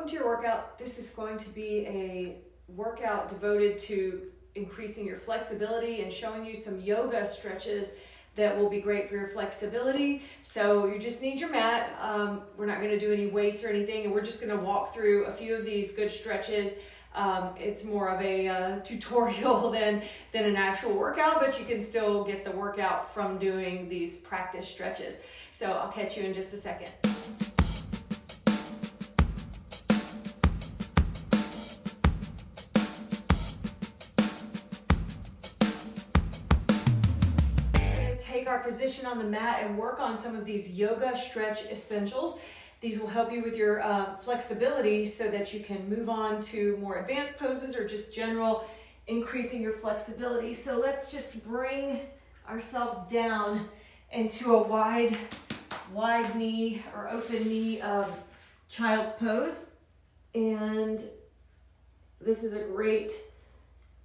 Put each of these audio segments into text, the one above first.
Welcome to your workout. This is going to be a workout devoted to increasing your flexibility and showing you some yoga stretches that will be great for your flexibility. So you just need your mat. We're not going to do any weights or anything, and we're just going to walk through a few of these good stretches. It's more of a tutorial than an actual workout, but you can still get the workout from doing these practice stretches. So I'll catch you in just a second. Take our position on the mat and work on some of these yoga stretch essentials. These will help you with your flexibility so that you can move on to more advanced poses or just general increasing your flexibility. So let's just bring ourselves down into a wide knee or open knee child's pose. And this is a great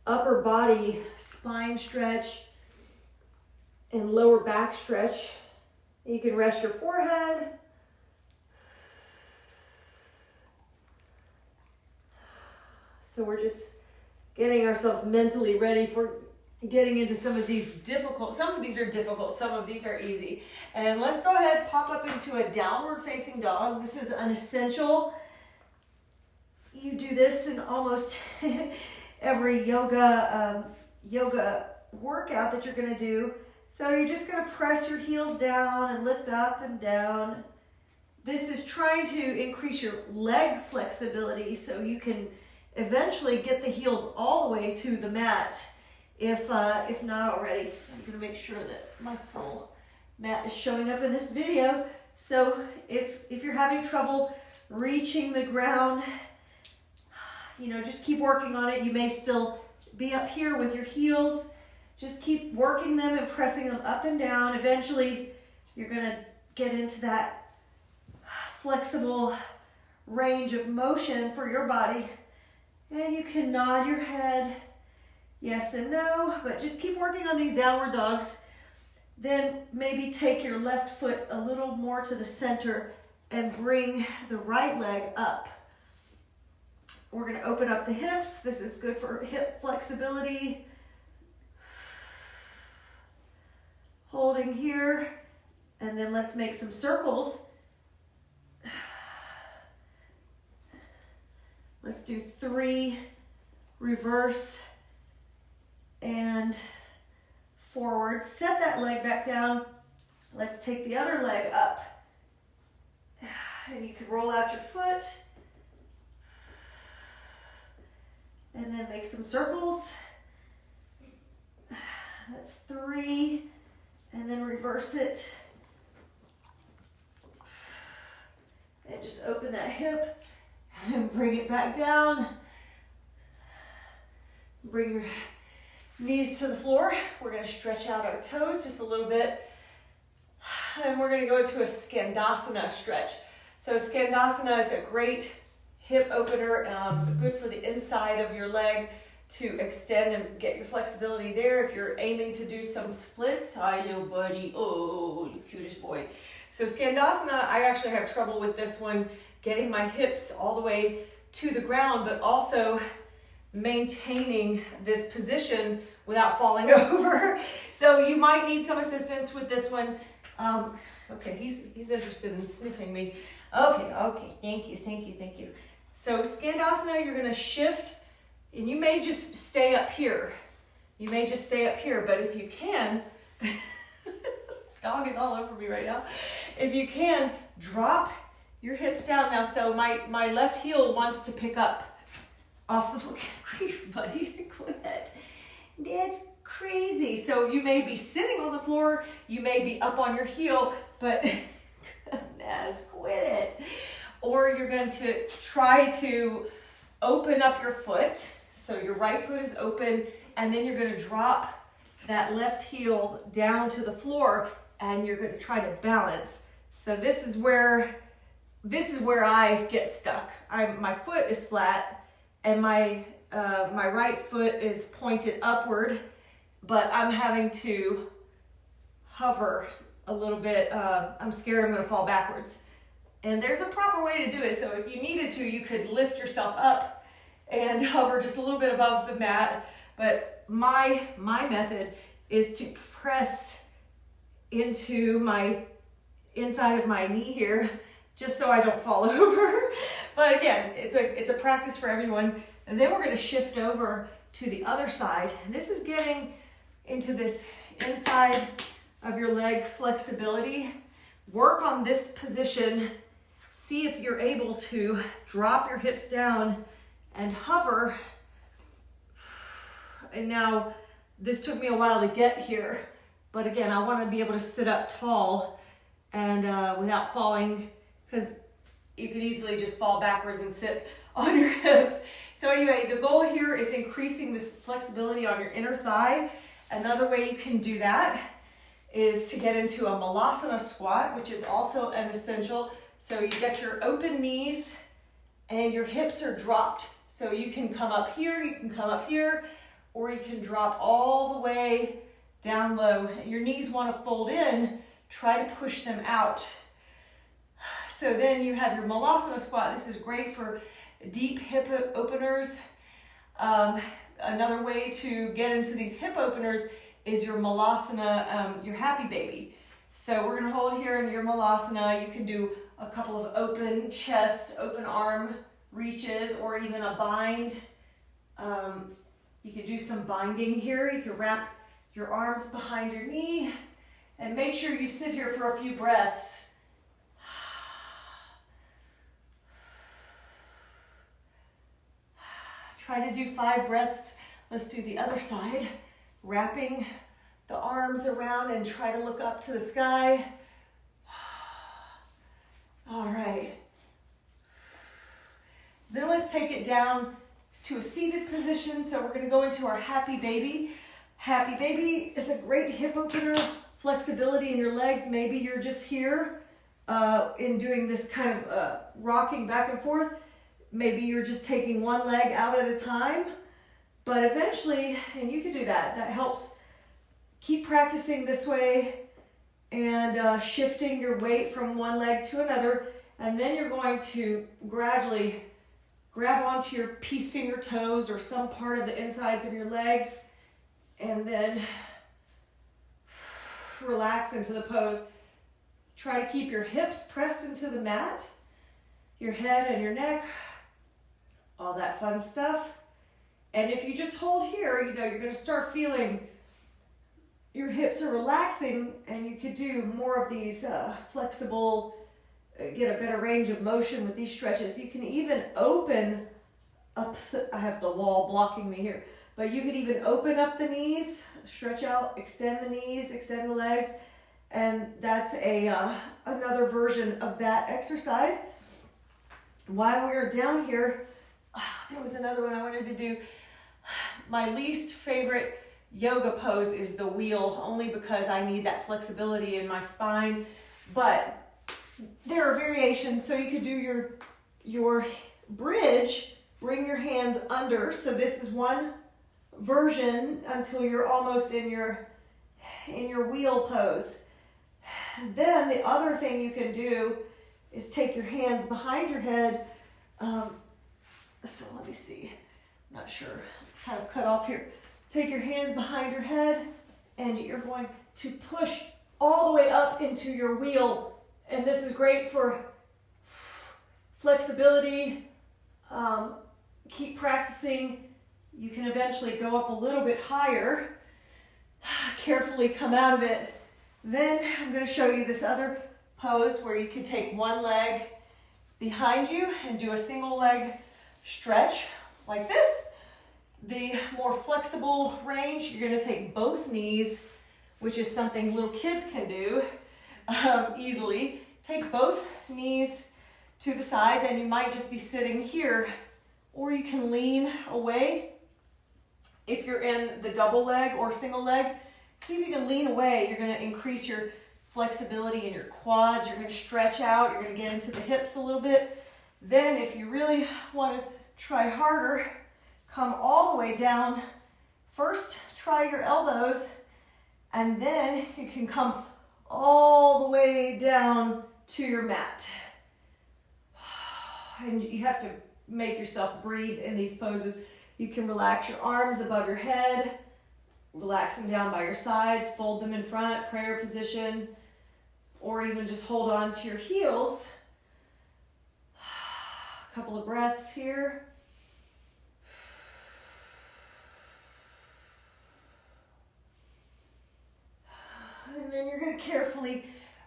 upper body spine stretch and lower back stretch. You can rest your forehead. So we're just getting ourselves mentally ready for getting into some of these difficult. Some of these are difficult, some of these are easy. And let's go ahead, pop up into a downward facing dog. This is an essential. You do this in almost every yoga workout that you're gonna do. So you're just going to press your heels down and lift up and down. This is trying to increase your leg flexibility so you can eventually get the heels all the way to the mat if not already. I'm going to make sure that my full mat is showing up in this video. So if you're having trouble reaching the ground, just keep working on it. You may still be up here with your heels. Just keep working them and pressing them up and down. Eventually, you're going to get into that flexible range of motion for your body. And you can nod your head yes and no, but just keep working on these downward dogs. Then maybe take your left foot a little more to the center and bring the right leg up. We're going to open up the hips. This is good for hip flexibility. Holding here, and then let's make some circles. Let's do 3, reverse and forward. Set that leg back down. Let's take the other leg up. And you can roll out your foot. And then make some circles. That's 3. And then reverse it. And just open that hip and bring it back down. Bring your knees to the floor. We're going to stretch out our toes just a little bit. And we're going to go into a Skandasana stretch. So Skandasana is a great hip opener, good for the inside of your leg to extend and get your flexibility there. If you're aiming to do some splits, hi little buddy, oh, you cutest boy. So Skandasana, I actually have trouble with this one, getting my hips all the way to the ground, but also maintaining this position without falling over. So you might need some assistance with this one. Okay, he's interested in sniffing me. Okay, thank you. So Skandasana, you're gonna shift. And you may just stay up here. But if you can, this dog is all over me right now. If you can, drop your hips down now. So my left heel wants to pick up off the floor. Grief, buddy, quit. That's crazy. So you may be sitting on the floor, you may be up on your heel, but goodness, quit it. Or you're going to try to open up your foot. So your right foot is open, and then you're going to drop that left heel down to the floor, and you're going to try to balance. So this is where I get stuck. My foot is flat, and my right foot is pointed upward, but I'm having to hover a little bit. I'm scared I'm going to fall backwards. And there's a proper way to do it. So if you needed to, you could lift yourself up and hover just a little bit above the mat. But my method is to press into my inside of my knee here, just so I don't fall over. But again, it's a practice for everyone. And then we're gonna shift over to the other side. And this is getting into this inside of your leg flexibility. Work on this position. See if you're able to drop your hips down and hover. And now, this took me a while to get here, but again, I want to be able to sit up tall and without falling, because you could easily just fall backwards and sit on your hips. So anyway, the goal here is increasing this flexibility on your inner thigh. Another way you can do that is to get into a malasana squat, which is also an essential. So you get your open knees and your hips are dropped. So you can come up here, you can come up here, or you can drop all the way down low. Your knees want to fold in, try to push them out. So then you have your malasana squat. This is great for deep hip openers. Another way to get into these hip openers is your malasana, your happy baby. So we're gonna hold here in your malasana. You can do a couple of open chest, open arm reaches, or even a bind. You can do some binding here. You can wrap your arms behind your knee and make sure you sit here for a few breaths. Try to do 5 breaths. Let's do the other side. Wrapping the arms around and try to look up to the sky. All right. Then let's take it down to a seated position. So we're gonna go into our happy baby. Happy baby is a great hip opener, flexibility in your legs. Maybe you're just here in doing this kind of rocking back and forth. Maybe you're just taking one leg out at a time, but eventually, and you can do that, that helps. Keep practicing this way and shifting your weight from one leg to another, and then you're going to gradually grab onto your peace finger toes or some part of the insides of your legs, and then relax into the pose. Try to keep your hips pressed into the mat, your head and your neck, all that fun stuff. And if you just hold here, you know, you're going to start feeling your hips are relaxing, and you could do more of these flexible, get a better range of motion with these stretches. You can even open up, I have the wall blocking me here, but you could even open up the knees, stretch out, extend the knees, extend the legs, and that's another version of that exercise. While we were down here, there was another one I wanted to do. My least favorite yoga pose is the wheel, only because I need that flexibility in my spine. But there are variations. So you could do your bridge, bring your hands under. So this is one version until you're almost in your wheel pose. Then the other thing you can do is take your hands behind your head. So let me see, I'm not sure, kind of cut off here. Take your hands behind your head, and you're going to push all the way up into your wheel. And this is great for flexibility. Keep practicing. You can eventually go up a little bit higher. Carefully come out of it. Then I'm going to show you this other pose where you can take one leg behind you and do a single leg stretch like this. The more flexible range, you're going to take both knees, which is something little kids can do easily. Take both knees to the sides, and you might just be sitting here, or you can lean away. If you're in the double leg or single leg, see if you can lean away. You're going to increase your flexibility in your quads. You're going to stretch out. You're going to get into the hips a little bit. Then if you really want to try harder, come all the way down. First, try your elbows, and then you can come all the way down to your mat. And you have to make yourself breathe in these poses. You can relax your arms above your head, relax them down by your sides, fold them in front, prayer position, or even just hold on to your heels. A couple of breaths here. And then you're going to carefully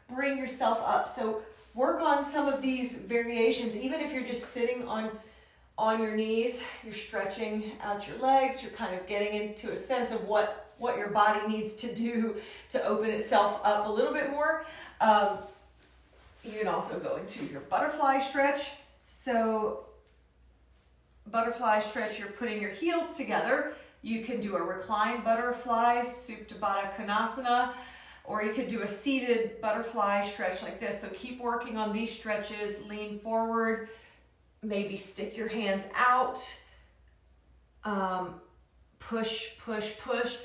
bring yourself up. So work on some of these variations, even if you're just sitting on your knees, you're stretching out your legs, you're kind of getting into a sense of what your body needs to do to open itself up a little bit more. You can also go into your butterfly stretch. So butterfly stretch, you're putting your heels together. You can do a reclined butterfly, Supta Baddha Konasana, or you could do a seated butterfly stretch like this. So keep working on these stretches, lean forward, maybe stick your hands out, push, push, push.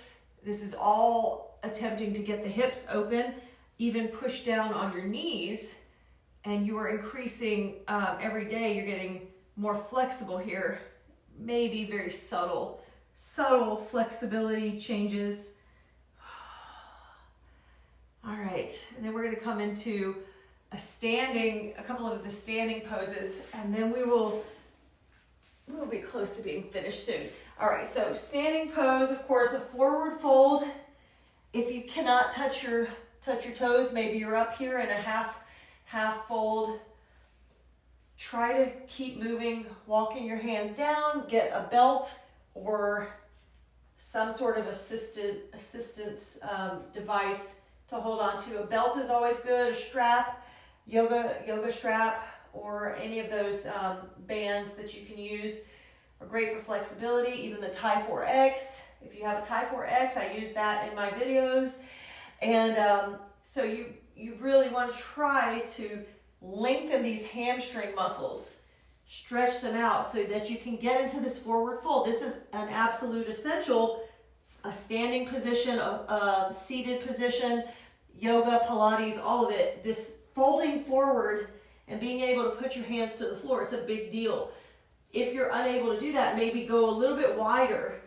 This is all attempting to get the hips open. Even push down on your knees, and you are increasing every day. You're getting more flexible here. Maybe very subtle flexibility changes. All right, and then we're going to come into a couple of the standing poses, and then we'll be close to being finished soon. All right, so standing pose, of course, a forward fold. If you cannot touch your toes, maybe you're up here in a half fold. Try to keep moving, walking your hands down. Get a belt or some sort of assistance device to hold on to. A belt is always good, a strap, yoga strap, or any of those bands that you can use are great for flexibility. Even the Tie 4X, if you have a Tie 4X, I use that in my videos. And so you really want to try to lengthen these hamstring muscles, stretch them out so that you can get into this forward fold. This is an absolute essential. A standing position, a seated position, yoga, Pilates, all of it. This folding forward and being able to put your hands to the floor, it's a big deal. If you're unable to do that, maybe go a little bit wider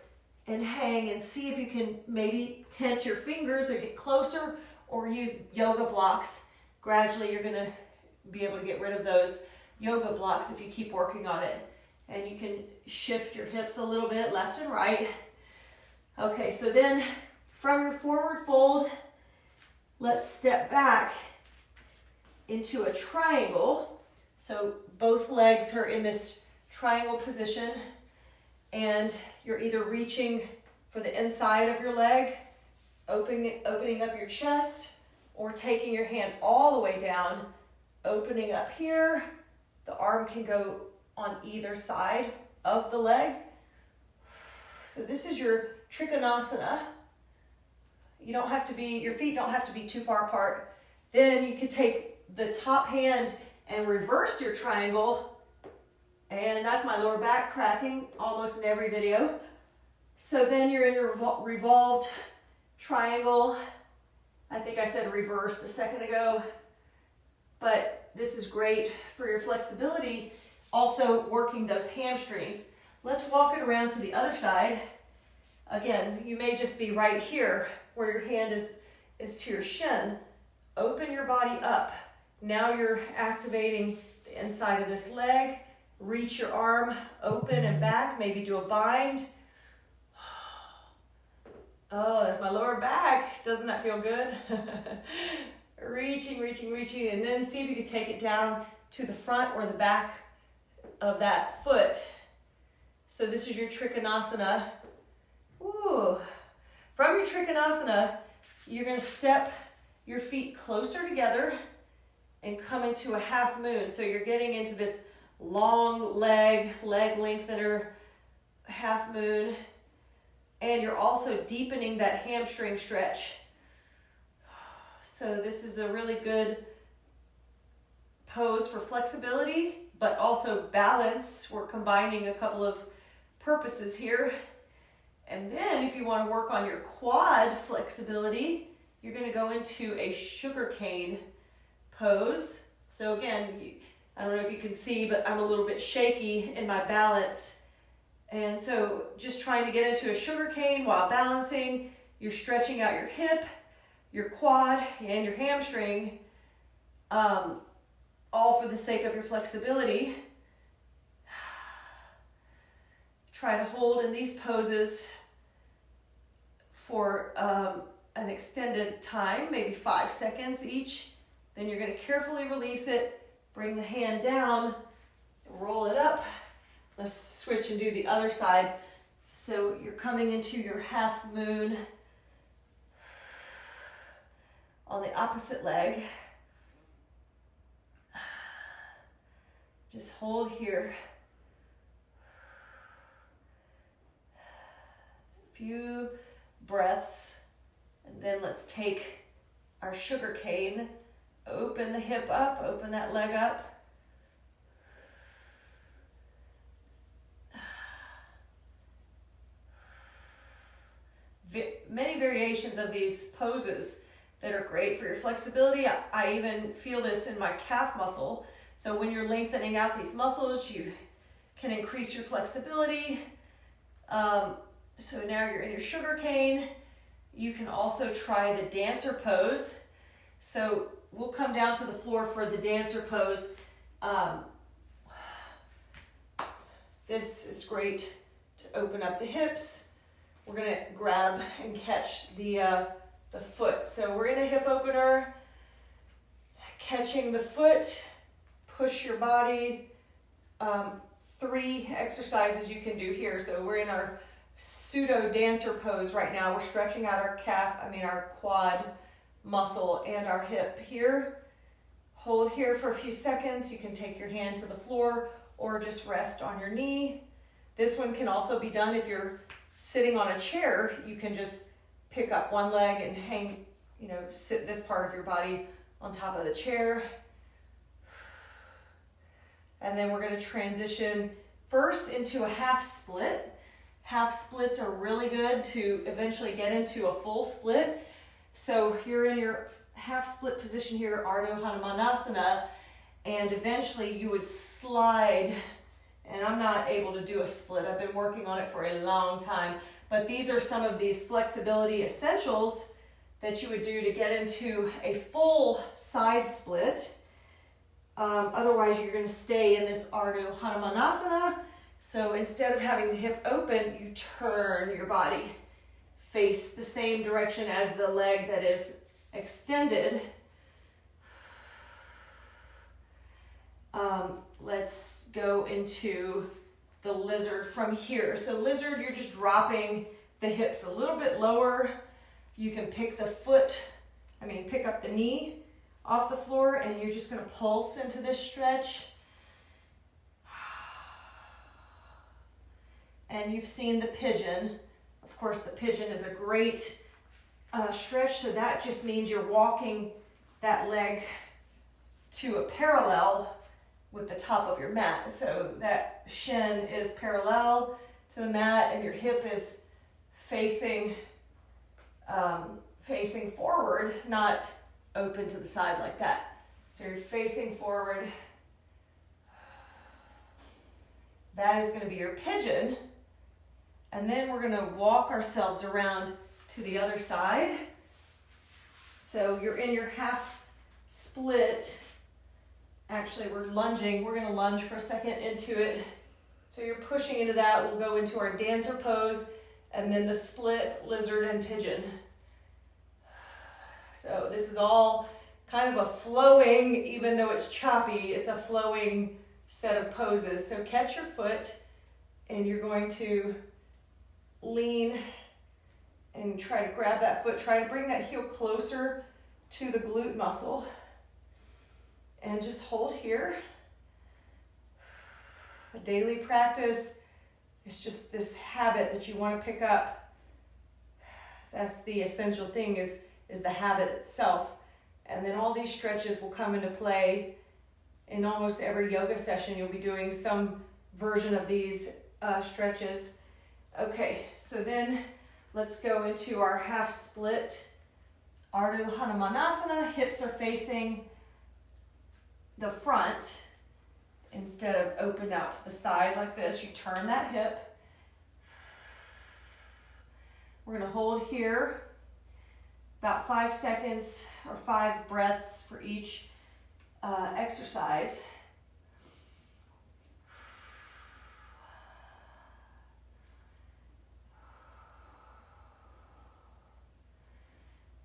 and hang and see if you can maybe tent your fingers or get closer, or use yoga blocks. Gradually, you're going to be able to get rid of those yoga blocks if you keep working on it. And you can shift your hips a little bit left and right. Okay, so then from your forward fold, let's step back into a triangle. So both legs are in this triangle position, and you're either reaching for the inside of your leg, opening up your chest, or taking your hand all the way down, opening up here. The arm can go on either side of the leg. So this is your Trikonasana. Your feet don't have to be too far apart. Then you could take the top hand and reverse your triangle. And that's my lower back cracking almost in every video. So then you're in your revolved triangle. I think I said reversed a second ago, but this is great for your flexibility. Also working those hamstrings. Let's walk it around to the other side. Again, you may just be right here where your hand is to your shin. Open your body up. Now you're activating the inside of this leg. Reach your arm open and back. Maybe do a bind. Oh, that's my lower back. Doesn't that feel good? Reaching, and then see if you can take it down to the front or the back of that foot. So this is your Trikonasana. Ooh. From your Trikonasana, you're going to step your feet closer together and come into a half moon. So you're getting into this long leg lengthener, half moon. And you're also deepening that hamstring stretch. So this is a really good pose for flexibility, but also balance. We're combining a couple of purposes here. And then if you want to work on your quad flexibility, you're going to go into a sugar cane pose. So again, I don't know if you can see, but I'm a little bit shaky in my balance. And so just trying to get into a sugar cane while balancing, you're stretching out your hip, your quad, and your hamstring, all for the sake of your flexibility. Try to hold in these poses for an extended time, maybe 5 seconds each. Then you're going to carefully release it, bring the hand down, roll it up. Let's switch and do the other side. So you're coming into your half moon on the opposite leg. Just hold here. A few breaths, and then let's take our sugar cane, open the hip up, open that leg up. Many variations of these poses that are great for your flexibility. I even feel this in my calf muscle. So when you're lengthening out these muscles, you can increase your flexibility. So now you're in your sugar cane. You can also try the dancer pose. So we'll come down to the floor for the dancer pose. This is great to open up the hips. We're gonna grab and catch the foot. So we're in a hip opener, catching the foot, push your body. 3 exercises you can do here. So we're in our pseudo dancer pose right now. We're stretching out our quad muscle and our hip here. Hold here for a few seconds. You can take your hand to the floor or just rest on your knee. This one can also be done if you're sitting on a chair. You can just pick up one leg and hang, sit this part of your body on top of the chair. And then we're going to transition first into a half split. Half splits are really good to eventually get into a full split. So you're in your half split position here, Ardha Hanumanasana, and eventually you would slide. And I'm not able to do a split. I've been working on it for a long time. But these are some of these flexibility essentials that you would do to get into a full side split. Otherwise, you're going to stay in this Ardha Hanumanasana. So instead of having the hip open, you turn your body, face the same direction as the leg that is extended. Let's go into the lizard from here. So lizard, you're just dropping the hips a little bit lower. You can pick up the knee off the floor, and you're just going to pulse into this stretch. And you've seen the pigeon. Of course, the pigeon is a great stretch, so that just means you're walking that leg to a parallel with the top of your mat. So that shin is parallel to the mat, and your hip is facing forward, not open to the side like that. So you're facing forward. That is going to be your pigeon. And then we're going to walk ourselves around to the other side. So you're in your half split. Actually, we're lunging. We're going to lunge for a second into it. So you're pushing into that. We'll go into our dancer pose and then the split, lizard, and pigeon. So this is all kind of a flowing, even though it's choppy, it's a flowing set of poses. So catch your foot, and you're going to lean and try to grab that foot. Try to bring that heel closer to the glute muscle. And just hold here. A daily practice is just this habit that you want to pick up. That's the essential thing, is the habit itself. And then all these stretches will come into play in almost every yoga session. You'll be doing some version of these stretches. Okay, so then let's go into our half split. Ardha Hanumanasana, hips are facing the front. instead of open out to the side like this. You turn that hip. We're gonna hold here about 5 seconds or 5 breaths for each exercise.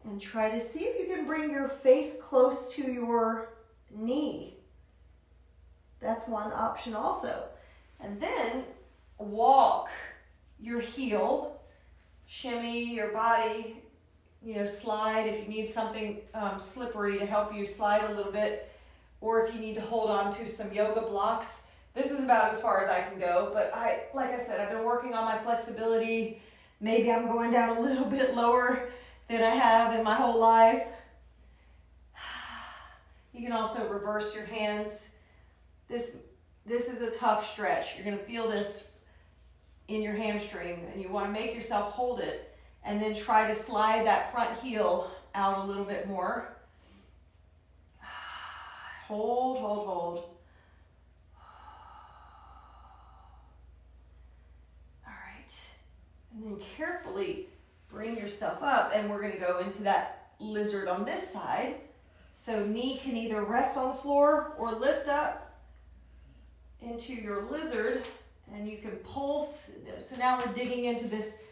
And try to see if you can bring your face close to your knee. That's one option also. And then walk your heel, shimmy your body, you know, slide if you need something slippery to help you slide a little bit, or if you need to hold on to some yoga blocks. This is about as far as I can go, but like I said, I've been working on my flexibility. Maybe I'm going down a little bit lower than I have in my whole life. You can also reverse your hands. This is a tough stretch. You're gonna feel this in your hamstring, and you wanna make yourself hold it, and then try to slide that front heel out a little bit more. Hold, hold, hold. All right, and then carefully bring yourself up, and we're gonna go into that lizard on this side. So knee can either rest on the floor or lift up into your lizard, and you can pulse. So now we're digging into this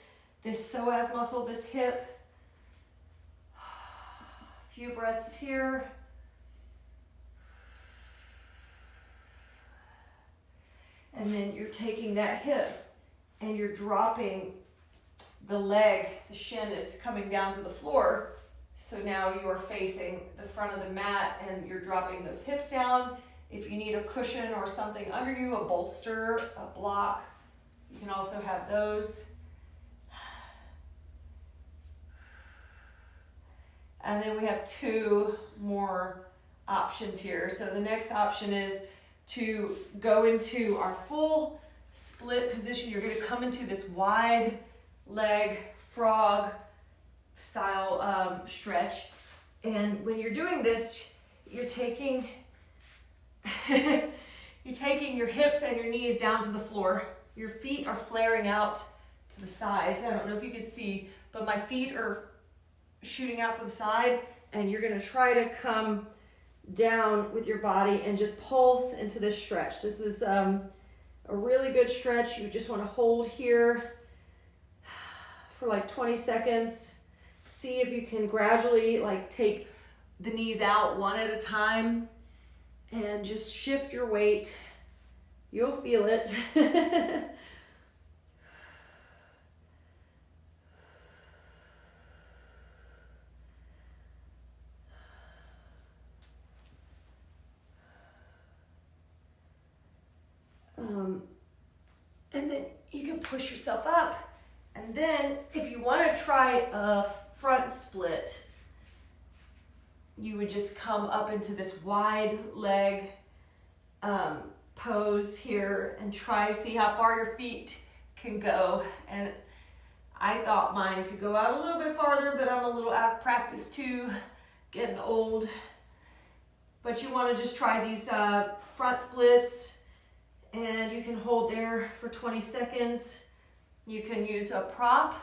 psoas muscle, this hip. A few breaths here. And then you're taking that hip and you're dropping the leg, the shin is coming down to the floor. So now you are facing the front of the mat and you're dropping those hips down. If you need a cushion or something under you, a bolster, a block, you can also have those. And then we have 2 more options here. So the next option is to go into our full split position. You're gonna come into this wide leg frog style stretch. And when you're doing this, you're taking your hips and your knees down to the floor. Your feet are flaring out to the sides. I don't know if you can see, but my feet are shooting out to the side, and you're gonna try to come down with your body and just pulse into this stretch. This is a really good stretch. You just wanna hold here for like 20 seconds. See if you can gradually like take the knees out one at a time and just shift your weight. You'll feel it. And then you can push yourself up. And then if you want to try a front split, you would just come up into this wide leg pose here and try to see how far your feet can go. And I thought mine could go out a little bit farther, but I'm a little out of practice too, getting old. But you want to just try these front splits, and you can hold there for 20 seconds. You can use a prop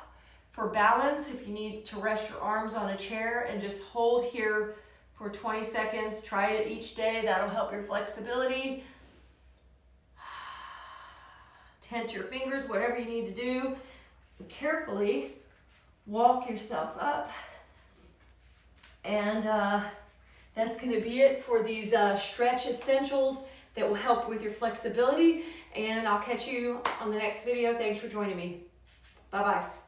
for balance if you need to rest your arms on a chair, and just hold here for 20 seconds. Try it each day. That'll help your flexibility. Tense your fingers, whatever you need to do. And carefully walk yourself up. And that's going to be it for these stretch essentials that will help with your flexibility. And I'll catch you on the next video. Thanks for joining me. Bye-bye.